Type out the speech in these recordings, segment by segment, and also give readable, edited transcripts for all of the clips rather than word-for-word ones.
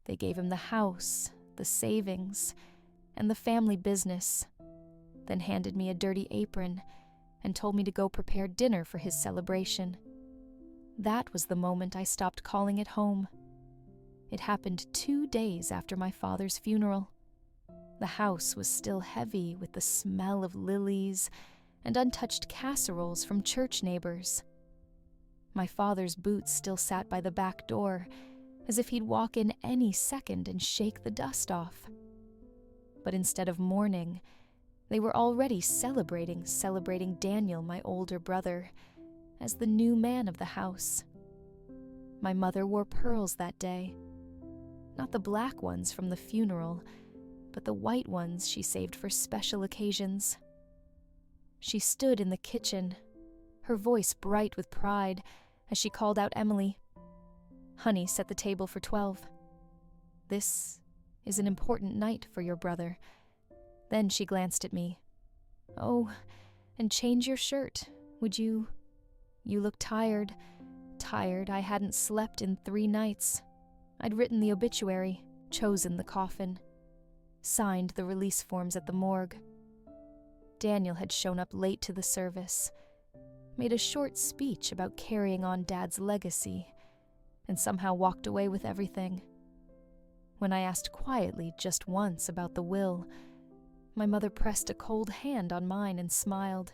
They gave him the house, the savings, and the family business, then handed me a dirty apron and told me to go prepare dinner for his celebration. That was the moment I stopped calling it home. It happened 2 days after my father's funeral. The house was still heavy with the smell of lilies and untouched casseroles from church neighbors. My father's boots still sat by the back door, as if he'd walk in any second and shake the dust off. But instead of mourning, they were already celebrating Daniel, my older brother, as the new man of the house. My mother wore pearls that day. Not the black ones from the funeral, but the white ones she saved for special occasions. She stood in the kitchen, her voice bright with pride, as she called out Emily. "Honey, set the table for 12. This is an important night for your brother." Then she glanced at me. "Oh, and change your shirt, would you? You look tired. Tired. I hadn't slept in 3 nights. I'd written the obituary, chosen the coffin, signed the release forms at the morgue. Daniel had shown up late to the service, made a short speech about carrying on Dad's legacy, and somehow walked away with everything. When I asked quietly just once about the will, my mother pressed a cold hand on mine and smiled.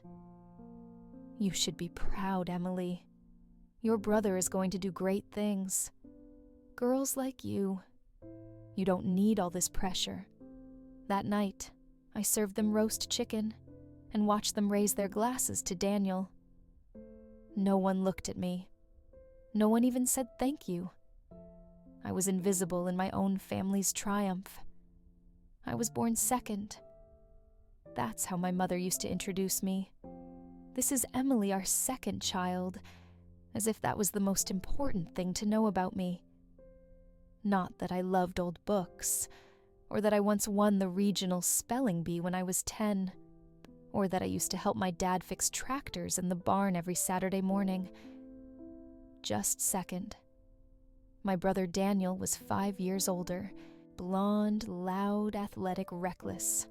"You should be proud, Emily. Your brother is going to do great things. Girls like you don't need all this pressure." That night, I served them roast chicken and watched them raise their glasses to Daniel. No one looked at me. No one even said thank you. I was invisible in my own family's triumph. I was born second. That's how my mother used to introduce me. "This is Emily, our second child," as if that was the most important thing to know about me. Not that I loved old books, or that I once won the regional spelling bee when I was 10, or that I used to help my dad fix tractors in the barn every Saturday morning. Just second. My brother Daniel was 5 years older, blonde, loud, athletic, reckless.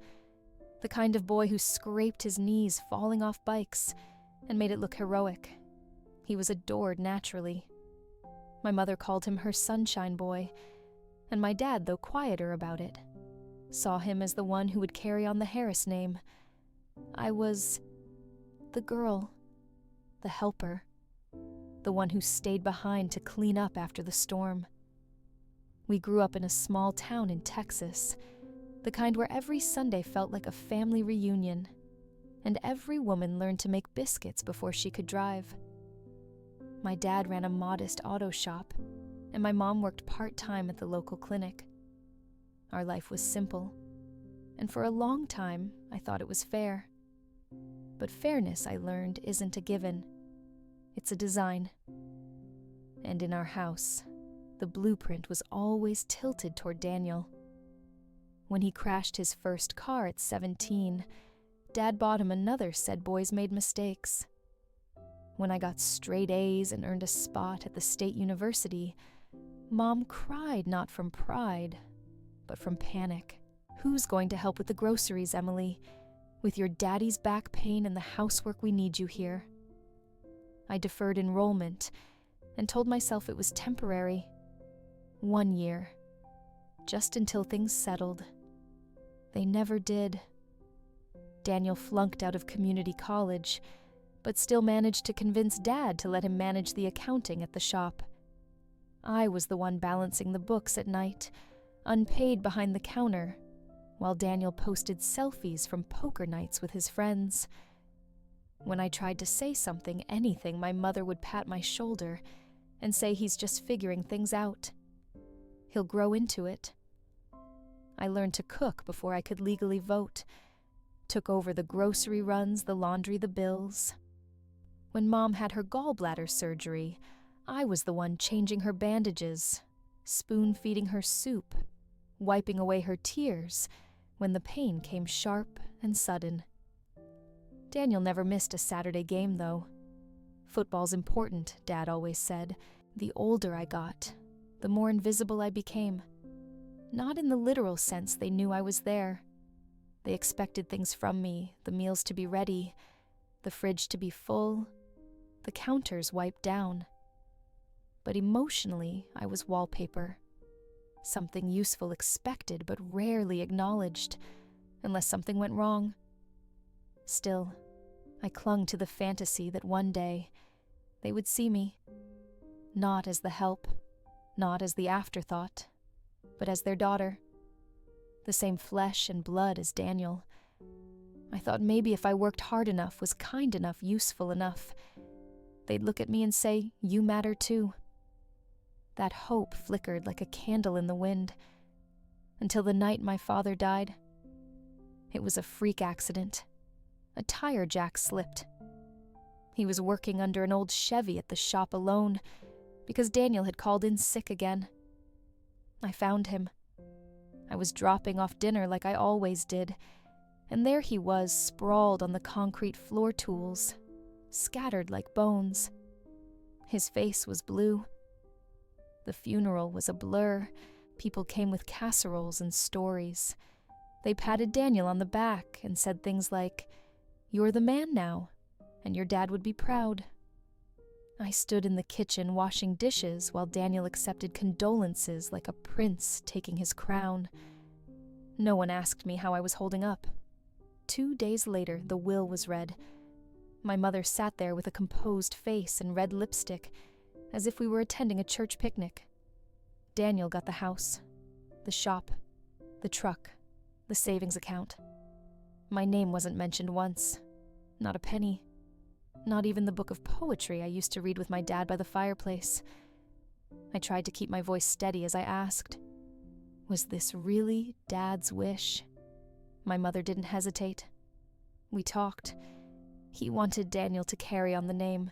The kind of boy who scraped his knees falling off bikes and made it look heroic. He was adored naturally. My mother called him her sunshine boy, and my dad, though quieter about it, saw him as the one who would carry on the Harris name. I was the girl, the helper, the one who stayed behind to clean up after the storm. We grew up in a small town in Texas, the kind where every Sunday felt like a family reunion, and every woman learned to make biscuits before she could drive. My dad ran a modest auto shop, and my mom worked part-time at the local clinic. Our life was simple, and for a long time I thought it was fair. But fairness, I learned, isn't a given. It's a design. And in our house, the blueprint was always tilted toward Daniel. When he crashed his first car at 17, Dad bought him another, said boys made mistakes. When I got straight A's and earned a spot at the state university, Mom cried not from pride, but from panic. "Who's going to help with the groceries, Emily? With your daddy's back pain and the housework, we need you here." I deferred enrollment and told myself it was temporary. 1 year, just until things settled. They never did. Daniel flunked out of community college, but still managed to convince Dad to let him manage the accounting at the shop. I was the one balancing the books at night, unpaid behind the counter, while Daniel posted selfies from poker nights with his friends. When I tried to say something, anything, my mother would pat my shoulder and say he's just figuring things out. He'll grow into it. I learned to cook before I could legally vote, took over the grocery runs, the laundry, the bills. When Mom had her gallbladder surgery, I was the one changing her bandages, spoon-feeding her soup, wiping away her tears when the pain came sharp and sudden. Daniel never missed a Saturday game, though. "Football's important," Dad always said. The older I got, the more invisible I became. Not in the literal sense they knew I was there. They expected things from me, the meals to be ready, the fridge to be full, the counters wiped down. But emotionally, I was wallpaper. Something useful expected but rarely acknowledged, unless something went wrong. Still, I clung to the fantasy that one day they would see me, not as the help, not as the afterthought, but as their daughter, the same flesh and blood as Daniel. I thought maybe if I worked hard enough, was kind enough, useful enough, they'd look at me and say, "You matter too." That hope flickered like a candle in the wind, until the night my father died. It was a freak accident. A tire jack slipped. He was working under an old Chevy at the shop alone, because Daniel had called in sick again. I found him. I was dropping off dinner like I always did, and there he was, sprawled on the concrete floor tools, scattered like bones. His face was blue. The funeral was a blur. People came with casseroles and stories. They patted Daniel on the back and said things like, "You're the man now, and your dad would be proud." I stood in the kitchen washing dishes while Daniel accepted condolences like a prince taking his crown. No one asked me how I was holding up. 2 days later, the will was read. My mother sat there with a composed face and red lipstick, as if we were attending a church picnic. Daniel got the house, the shop, the truck, the savings account. My name wasn't mentioned once. Not a penny. Not even the book of poetry I used to read with my dad by the fireplace. I tried to keep my voice steady as I asked, "Was this really Dad's wish?" My mother didn't hesitate. We talked. He wanted Daniel to carry on the name.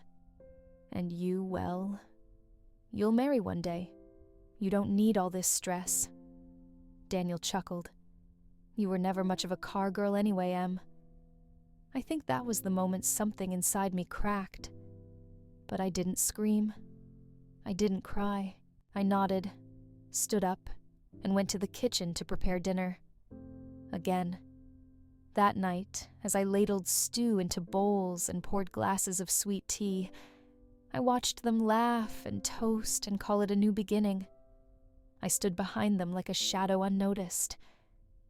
And you, well, you'll marry one day. You don't need all this stress. Daniel chuckled. You were never much of a car girl anyway, Em. I think that was the moment something inside me cracked. But I didn't scream. I didn't cry. I nodded, stood up, and went to the kitchen to prepare dinner. Again. That night, as I ladled stew into bowls and poured glasses of sweet tea, I watched them laugh and toast and call it a new beginning. I stood behind them like a shadow unnoticed,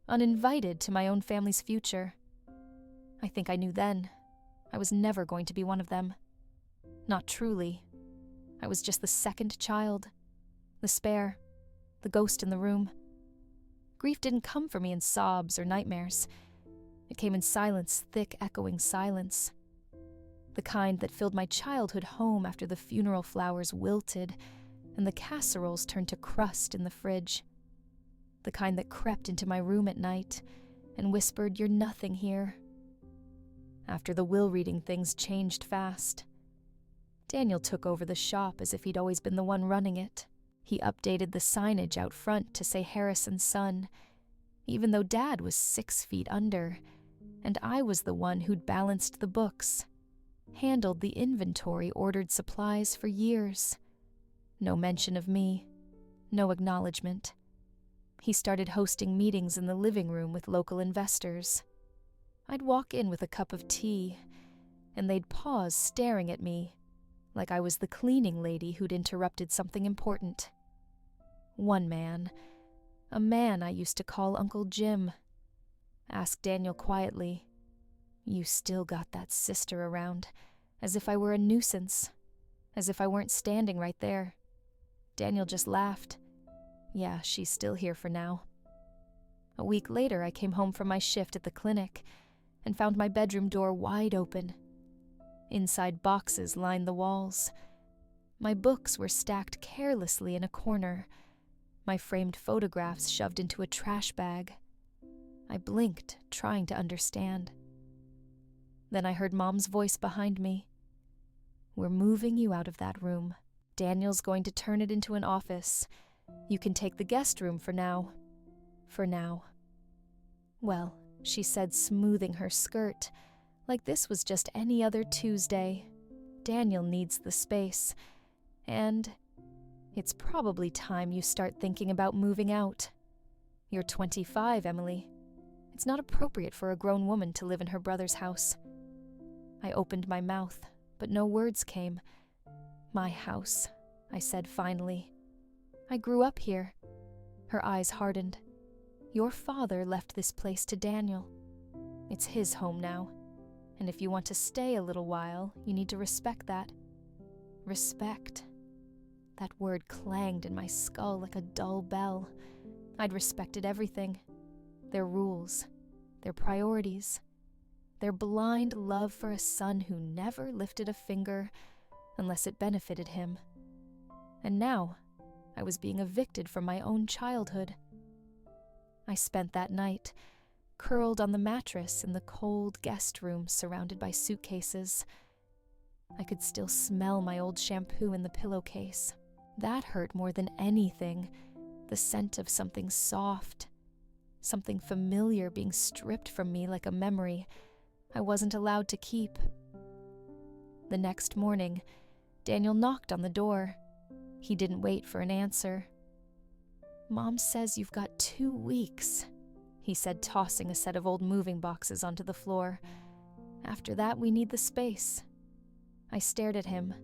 uninvited to my own family's future. I think I knew then I was never going to be one of them. Not truly. I was just the second child, the spare, the ghost in the room. Grief didn't come for me in sobs or nightmares. It came in silence, thick, echoing silence. The kind that filled my childhood home after the funeral flowers wilted and the casseroles turned to crust in the fridge. The kind that crept into my room at night and whispered, "You're nothing here." After the will reading, things changed fast. Daniel took over the shop as if he'd always been the one running it. He updated the signage out front to say Harrison Son, even though Dad was 6 feet under, and I was the one who'd balanced the books, handled the inventory, ordered supplies for years. No mention of me, no acknowledgement. He started hosting meetings in the living room with local investors. I'd walk in with a cup of tea, and they'd pause staring at me, like I was the cleaning lady who'd interrupted something important. One man, a man I used to call Uncle Jim, asked Daniel quietly, "You still got that sister around," as if I were a nuisance, as if I weren't standing right there. Daniel just laughed. Yeah, she's still here for now. A week later, I came home from my shift at the clinic and found my bedroom door wide open. Inside boxes lined the walls. My books were stacked carelessly in a corner, my framed photographs shoved into a trash bag. I blinked, trying to understand. Then I heard Mom's voice behind me. "We're moving you out of that room. Daniel's going to turn it into an office. You can take the guest room for now. For now." "Well," she said, smoothing her skirt, like this was just any other Tuesday. "Daniel needs the space, and it's probably time you start thinking about moving out." "You're 25, Emily. It's not appropriate for a grown woman to live in her brother's house." I opened my mouth, but no words came. "My house," I said finally. "I grew up here." Her eyes hardened. "Your father left this place to Daniel. It's his home now. And if you want to stay a little while, you need to respect that." Respect. That word clanged in my skull like a dull bell. I'd respected everything. Their rules, their priorities, their blind love for a son who never lifted a finger unless it benefited him. And now, I was being evicted from my own childhood. I spent that night curled on the mattress in the cold guest room surrounded by suitcases. I could still smell my old shampoo in the pillowcase. That hurt more than anything, the scent of something soft, something familiar being stripped from me like a memory I wasn't allowed to keep. The next morning, Daniel knocked on the door. He didn't wait for an answer. "Mom says you've got 2 weeks," he said, tossing a set of old moving boxes onto the floor. "After that, we need the space." I stared at him.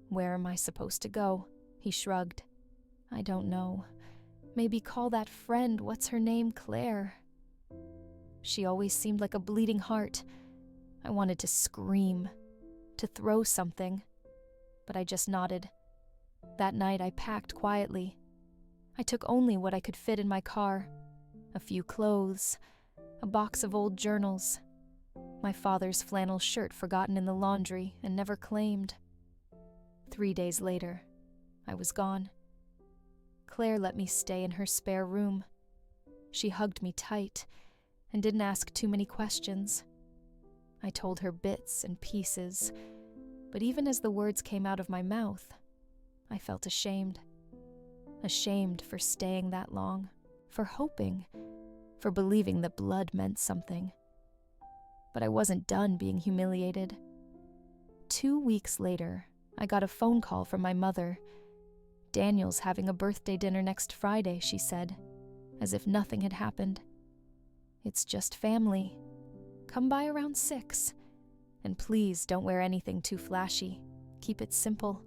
"Where am I supposed to go?" He shrugged. "I don't know. Maybe call that friend, what's her name, Claire." She always seemed like a bleeding heart. I wanted to scream, to throw something, but I just nodded. That night I packed quietly. I took only what I could fit in my car: a few clothes, a box of old journals, my father's flannel shirt forgotten in the laundry and never claimed. 3 days later, I was gone. Claire let me stay in her spare room. She hugged me tight and didn't ask too many questions. I told her bits and pieces, but even as the words came out of my mouth, I felt ashamed. Ashamed for staying that long, for hoping, for believing that blood meant something. But I wasn't done being humiliated. 2 weeks later, I got a phone call from my mother. "Daniel's having a birthday dinner next Friday," she said, as if nothing had happened. "It's just family. Come by around 6. And please don't wear anything too flashy. Keep it simple."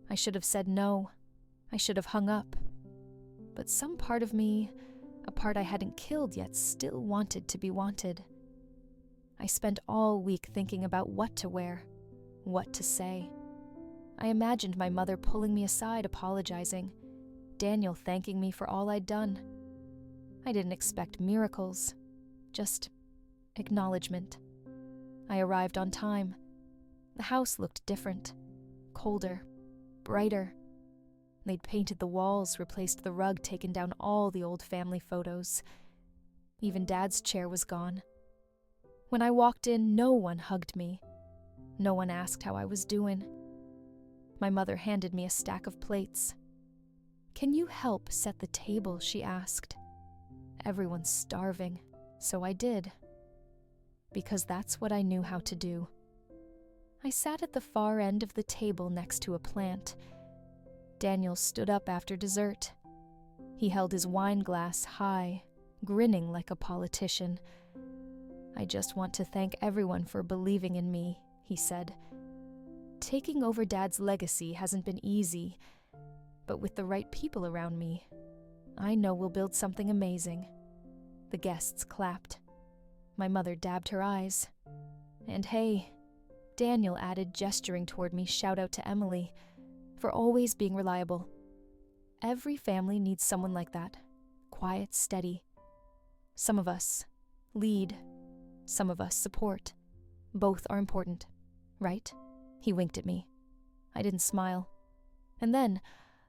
I should have said no. I should have hung up. But some part of me, a part I hadn't killed yet, still wanted to be wanted. I spent all week thinking about what to wear, what to say. I imagined my mother pulling me aside, apologizing, Daniel thanking me for all I'd done. I didn't expect miracles, just acknowledgement. I arrived on time. The house looked different, colder, brighter. They'd painted the walls, replaced the rug, taken down all the old family photos. Even Dad's chair was gone. When I walked in, no one hugged me. No one asked how I was doing. My mother handed me a stack of plates. "Can you help set the table?" she asked. "Everyone's starving," so I did. Because that's what I knew how to do. I sat at the far end of the table next to a plant. Daniel stood up after dessert. He held his wine glass high, grinning like a politician. "I just want to thank everyone for believing in me," he said. "Taking over Dad's legacy hasn't been easy, but with the right people around me, I know we'll build something amazing." The guests clapped. My mother dabbed her eyes. "And hey," Daniel added, gesturing toward me, "shout out to Emily for always being reliable. Every family needs someone like that, quiet, steady. Some of us lead, some of us support. Both are important, right?" He winked at me. I didn't smile. And then,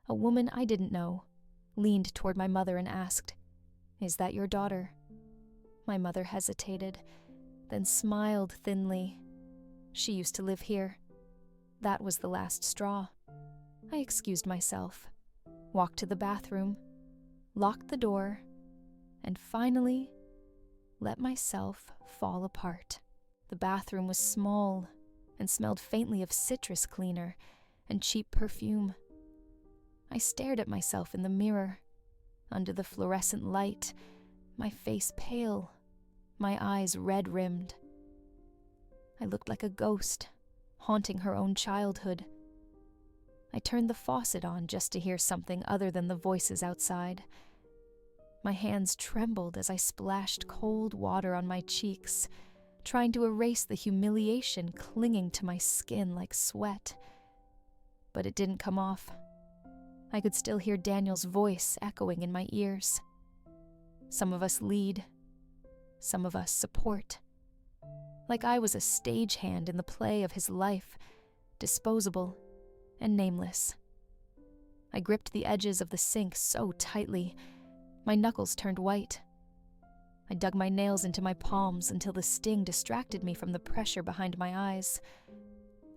a woman I didn't know leaned toward my mother and asked, "Is that your daughter?" My mother hesitated, then smiled thinly. She used to live here. That was the last straw. I excused myself, walked to the bathroom, locked the door, and finally let myself fall apart. The bathroom was small and smelled faintly of citrus cleaner and cheap perfume. I stared at myself in the mirror, under the fluorescent light, my face pale, my eyes red-rimmed. I looked like a ghost, haunting her own childhood. I turned the faucet on just to hear something other than the voices outside. My hands trembled as I splashed cold water on my cheeks, trying to erase the humiliation clinging to my skin like sweat. But it didn't come off. I could still hear Daniel's voice echoing in my ears. Some of us lead, some of us support. Like I was a stagehand in the play of his life, disposable and nameless. I gripped the edges of the sink so tightly, my knuckles turned white. I dug my nails into my palms until the sting distracted me from the pressure behind my eyes.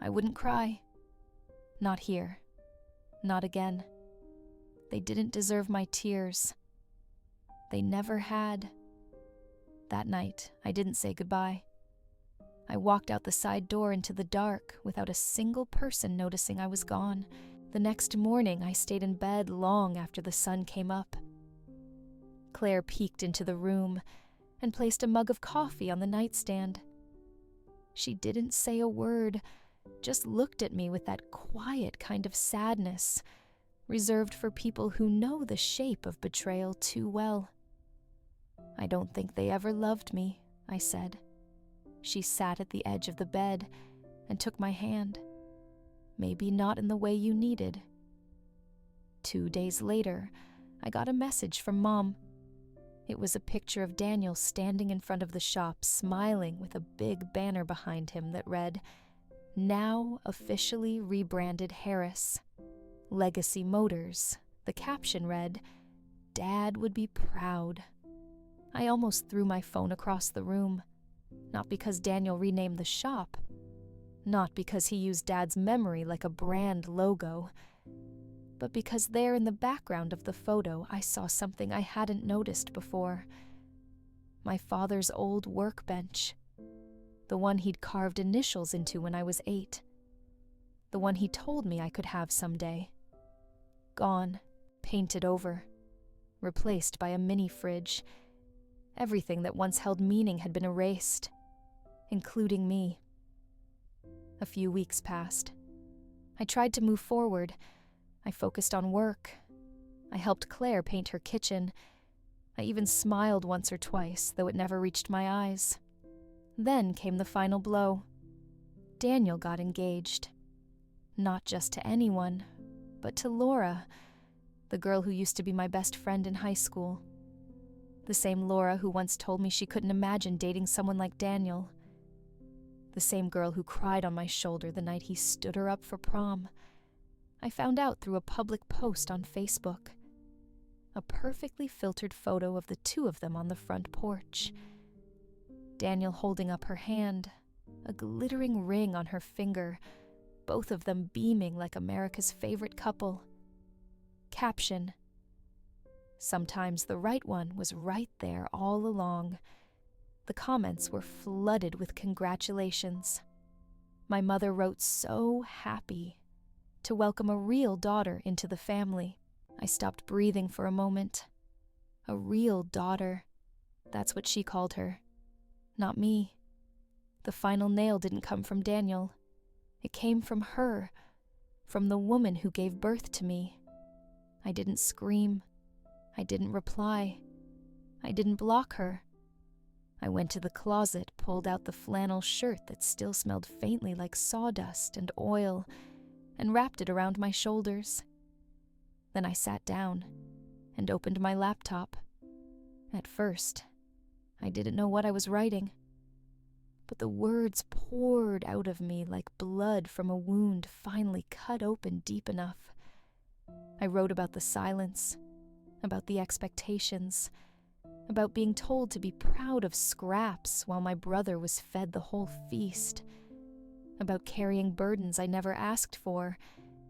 I wouldn't cry. Not here. Not again. They didn't deserve my tears. They never had. That night, I didn't say goodbye. I walked out the side door into the dark without a single person noticing I was gone. The next morning, I stayed in bed long after the sun came up. Claire peeked into the room and placed a mug of coffee on the nightstand. She didn't say a word, just looked at me with that quiet kind of sadness, reserved for people who know the shape of betrayal too well. "I don't think they ever loved me," I said. She sat at the edge of the bed and took my hand. "Maybe not in the way you needed." 2 days later, I got a message from Mom. It was a picture of Daniel standing in front of the shop, smiling with a big banner behind him that read, "Now officially rebranded Harris. Legacy Motors." The caption read, "Dad would be proud." I almost threw my phone across the room. Not because Daniel renamed the shop. Not because he used Dad's memory like a brand logo. But because there in the background of the photo, I saw something I hadn't noticed before. My father's old workbench. The one he'd carved initials into when I was 8. The one he told me I could have someday. Gone, painted over, replaced by a mini fridge. Everything that once held meaning had been erased, including me. A few weeks passed. I tried to move forward. I focused on work. I helped Claire paint her kitchen. I even smiled once or twice, though it never reached my eyes. Then came the final blow. Daniel got engaged. Not just to anyone, but to Laura, the girl who used to be my best friend in high school. The same Laura who once told me she couldn't imagine dating someone like Daniel. The same girl who cried on my shoulder the night he stood her up for prom. I found out through a public post on Facebook. A perfectly filtered photo of the two of them on the front porch. Daniel holding up her hand, a glittering ring on her finger, both of them beaming like America's favorite couple. Caption: "Sometimes the right one was right there all along." The comments were flooded with congratulations. My mother wrote so happy to welcome a real daughter into the family. I stopped breathing for a moment. A real daughter. That's what she called her. Not me. The final nail didn't come from Daniel. It came from her, from the woman who gave birth to me. I didn't scream. I didn't reply. I didn't block her. I went to the closet, pulled out the flannel shirt that still smelled faintly like sawdust and oil, and wrapped it around my shoulders. Then I sat down and opened my laptop. At first, I didn't know what I was writing, but the words poured out of me like blood from a wound finally cut open deep enough. I wrote about the silence, about the expectations, about being told to be proud of scraps while my brother was fed the whole feast, about carrying burdens I never asked for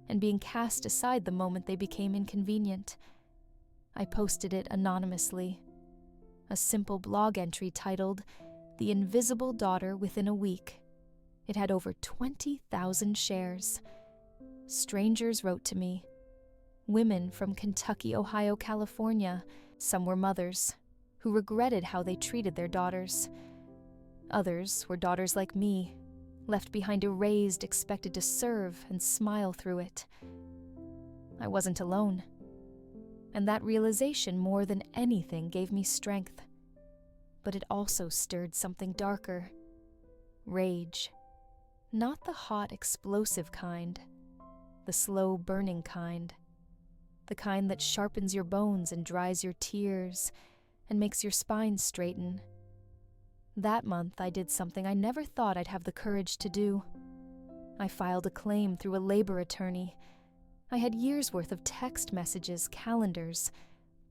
and being cast aside the moment they became inconvenient. I posted it anonymously, a simple blog entry titled "The Invisible Daughter Within a Week." It had over 20,000 shares. Strangers wrote to me. Women from Kentucky, Ohio, California, Some were mothers, who regretted how they treated their daughters. Others were daughters like me, left behind erased, expected to serve and smile through it. I wasn't alone, and that realization more than anything gave me strength. But it also stirred something darker. Rage. Not the hot, explosive kind, the slow, burning kind. The kind that sharpens your bones and dries your tears and makes your spine straighten. That month I did something I never thought I'd have the courage to do. I filed a claim through a labor attorney. I had years' worth of text messages, calendars,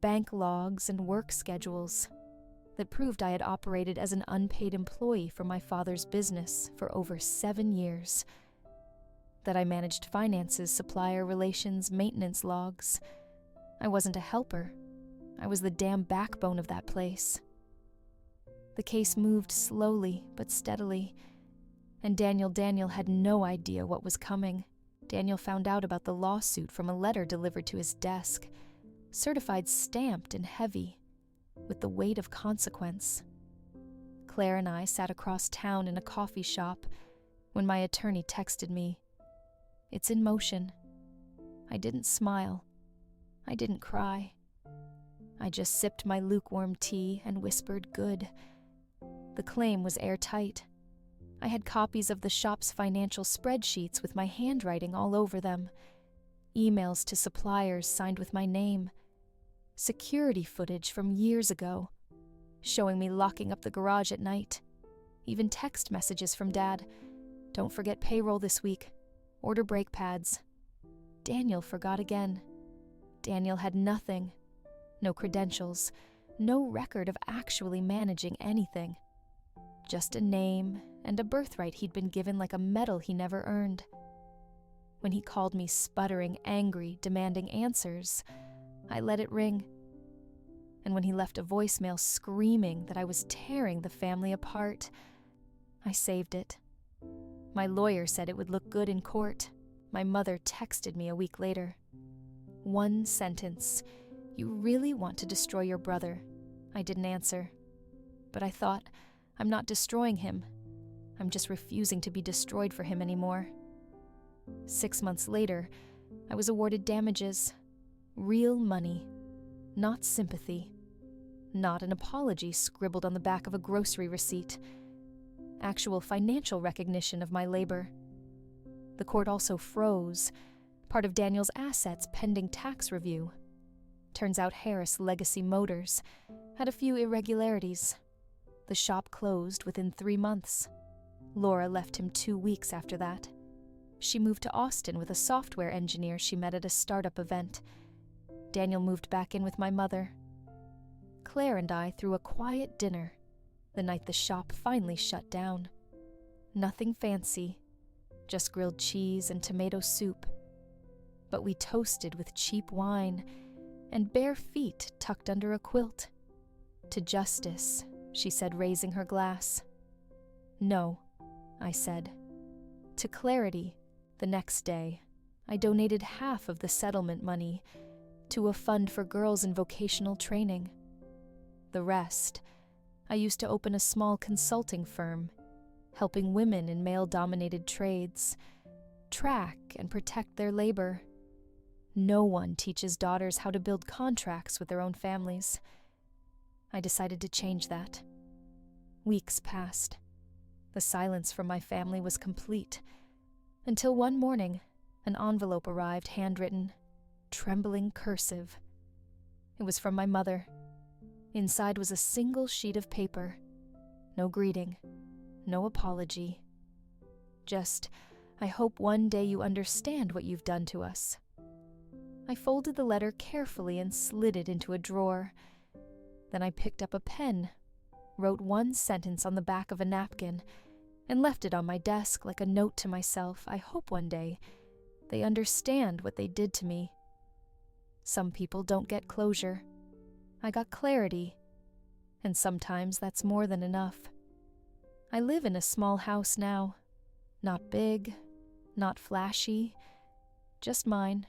bank logs, and work schedules that proved I had operated as an unpaid employee for my father's business for over 7 years. That I managed finances, supplier relations, maintenance logs. I wasn't a helper. I was the damn backbone of that place. The case moved slowly but steadily, and Daniel had no idea what was coming. Daniel found out about the lawsuit from a letter delivered to his desk, certified, stamped, and heavy, with the weight of consequence. Claire and I sat across town in a coffee shop when my attorney texted me, "It's in motion." I didn't smile. I didn't cry. I just sipped my lukewarm tea and whispered good. The claim was airtight. I had copies of the shop's financial spreadsheets with my handwriting all over them, emails to suppliers signed with my name, security footage from years ago, showing me locking up the garage at night, even text messages from Dad. "Don't forget payroll this week. Order brake pads." Daniel forgot again. Daniel had nothing. No credentials. No record of actually managing anything. Just a name and a birthright he'd been given like a medal he never earned. When he called me sputtering, angry, demanding answers, I let it ring. And when he left a voicemail screaming that I was tearing the family apart, I saved it. My lawyer said it would look good in court. My mother texted me a week later. One sentence. "You really want to destroy your brother?" I didn't answer. But I thought, I'm not destroying him. I'm just refusing to be destroyed for him anymore. 6 months later, I was awarded damages. Real money. Not sympathy. Not an apology scribbled on the back of a grocery receipt. Actual financial recognition of my labor. The court also froze part of Daniel's assets pending tax review. Turns out Harris Legacy Motors had a few irregularities. The shop closed within 3 months. Laura left him 2 weeks after that. She moved to Austin with a software engineer she met at a startup event. Daniel moved back in with my mother. Claire and I threw a quiet dinner the night the shop finally shut down. Nothing fancy, just grilled cheese and tomato soup. But we toasted with cheap wine and bare feet tucked under a quilt. "To justice," she said, raising her glass. "No," I said. "To clarity." The next day, I donated half of the settlement money to a fund for girls in vocational training. The rest, I used to open a small consulting firm, helping women in male-dominated trades track and protect their labor. No one teaches daughters how to build contracts with their own families. I decided to change that. Weeks passed. The silence from my family was complete, until one morning, an envelope arrived, handwritten, trembling cursive. It was from my mother. Inside was a single sheet of paper. No greeting, no apology. Just, "I hope one day you understand what you've done to us." I folded the letter carefully and slid it into a drawer. Then I picked up a pen, wrote one sentence on the back of a napkin, and left it on my desk like a note to myself. I hope one day they understand what they did to me. Some people don't get closure. I got clarity, and sometimes that's more than enough. I live in a small house now. Not big, not flashy, just mine.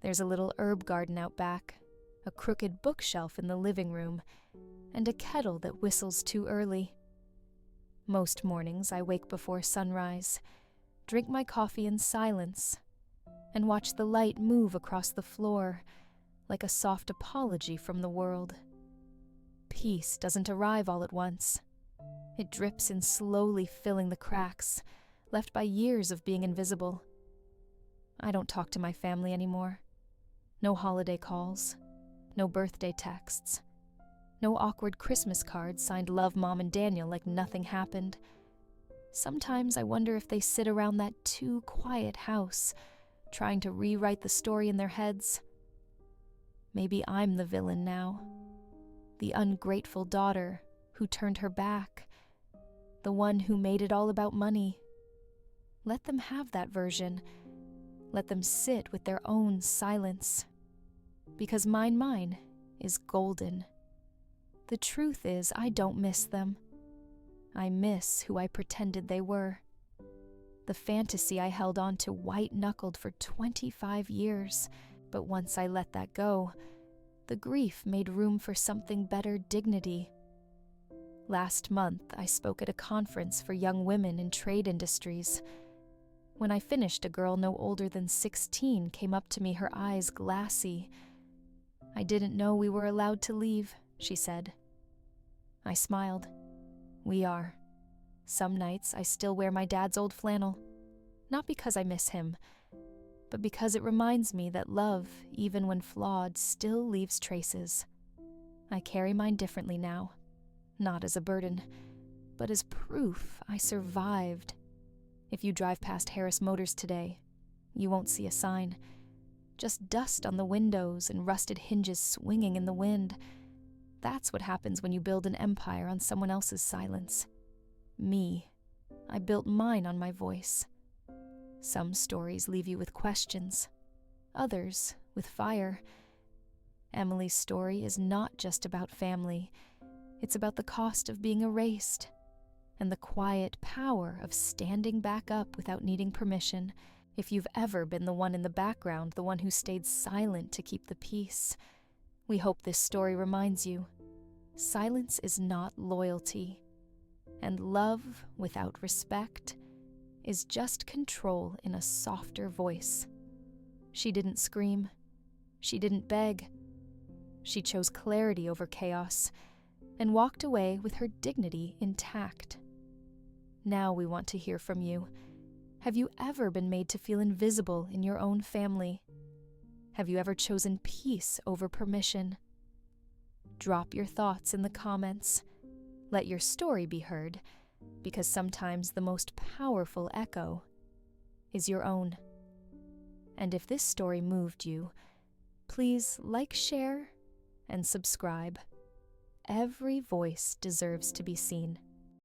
There's a little herb garden out back, a crooked bookshelf in the living room, and a kettle that whistles too early. Most mornings I wake before sunrise, drink my coffee in silence, and watch the light move across the floor like a soft apology from the world. Peace doesn't arrive all at once. It drips in, slowly filling the cracks left by years of being invisible. I don't talk to my family anymore. No holiday calls, no birthday texts, no awkward Christmas cards signed Love, Mom, and Daniel like nothing happened. Sometimes I wonder if they sit around that too quiet house, trying to rewrite the story in their heads. Maybe I'm the villain now, the ungrateful daughter who turned her back, the one who made it all about money. Let them have that version. Let them sit with their own silence. Because mine is golden. The truth is, I don't miss them. I miss who I pretended they were. The fantasy I held on to white-knuckled for 25 years, but once I let that go, the grief made room for something better: dignity. Last month, I spoke at a conference for young women in trade industries. When I finished, a girl no older than 16 came up to me, her eyes glassy. "I didn't know we were allowed to leave," she said. I smiled. We are. Some nights I still wear my dad's old flannel, not because I miss him, but because it reminds me that love, even when flawed, still leaves traces. I carry mine differently now, not as a burden, but as proof I survived. If you drive past Harris Motors today, you won't see a sign, just dust on the windows and rusted hinges swinging in the wind. That's what happens when you build an empire on someone else's silence. Me, I built mine on my voice. Some stories leave you with questions, others with fire. Emily's story is not just about family. It's about the cost of being erased, and the quiet power of standing back up without needing permission. If you've ever been the one in the background, the one who stayed silent to keep the peace, we hope this story reminds you, silence is not loyalty, and love without respect is just control in a softer voice. She didn't scream. She didn't beg. She chose clarity over chaos and walked away with her dignity intact. Now we want to hear from you. Have you ever been made to feel invisible in your own family? Have you ever chosen peace over permission? Drop your thoughts in the comments. Let your story be heard, because sometimes the most powerful echo is your own. And if this story moved you, please like, share, and subscribe. Every voice deserves to be seen.